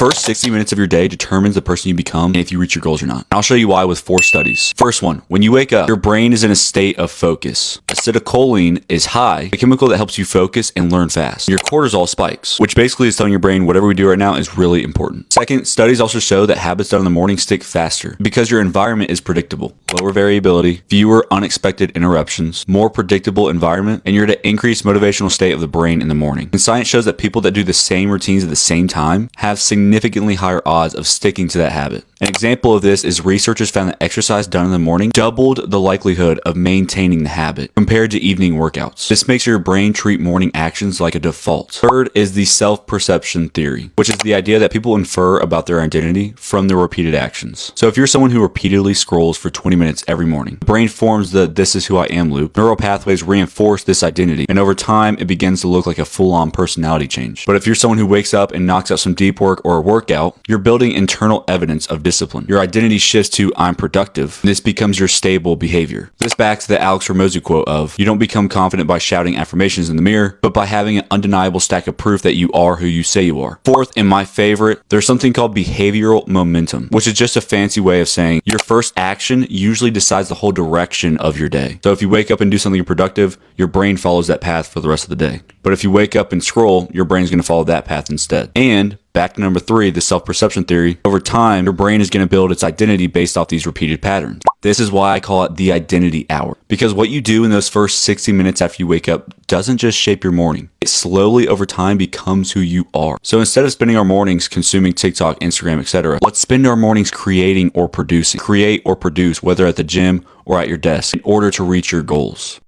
First 60 minutes of your day determines the person you become and if you reach your goals or not. I'll show you why with 4 studies. First one, when you wake up, your brain is in a state of focus. Acetylcholine is high, a chemical that helps you focus and learn fast. Your cortisol spikes, which basically is telling your brain whatever we do right now is really important. Second, studies also show that habits done in the morning stick faster because your environment is predictable. Lower variability, fewer unexpected interruptions, more predictable environment, and you're at an increased motivational state of the brain in the morning. And science shows that people that do the same routines at the same time have significantly higher odds of sticking to that habit. An example of this is researchers found that exercise done in the morning doubled the likelihood of maintaining the habit compared to evening workouts. This makes your brain treat morning actions like a default. Third is the self-perception theory, which is the idea that people infer about their identity from their repeated actions. So if you're someone who repeatedly scrolls for 20 minutes every morning, the brain forms the "this is who I am" loop. Neural pathways reinforce this identity, and over time, it begins to look like a full-on personality change. But if you're someone who wakes up and knocks out some deep work or a workout, you're building internal evidence of discipline. Your identity shifts to "I'm productive." This becomes your stable behavior. This backs the Alex Ramosi quote of, "You don't become confident by shouting affirmations in the mirror, but by having an undeniable stack of proof that you are who you say you are." Fourth, and my favorite, there's something called behavioral momentum, which is just a fancy way of saying your first action usually decides the whole direction of your day. So if you wake up and do something productive, your brain follows that path for the rest of the day. But if you wake up and scroll, your brain's going to follow that path instead. And back to number 3, the self-perception theory. Over time, your brain is going to build its identity based off these repeated patterns. This is why I call it the identity hour. Because what you do in those first 60 minutes after you wake up doesn't just shape your morning. It slowly over time becomes who you are. So instead of spending our mornings consuming TikTok, Instagram, etc., let's spend our mornings creating or producing. Create or produce, whether at the gym or at your desk, in order to reach your goals.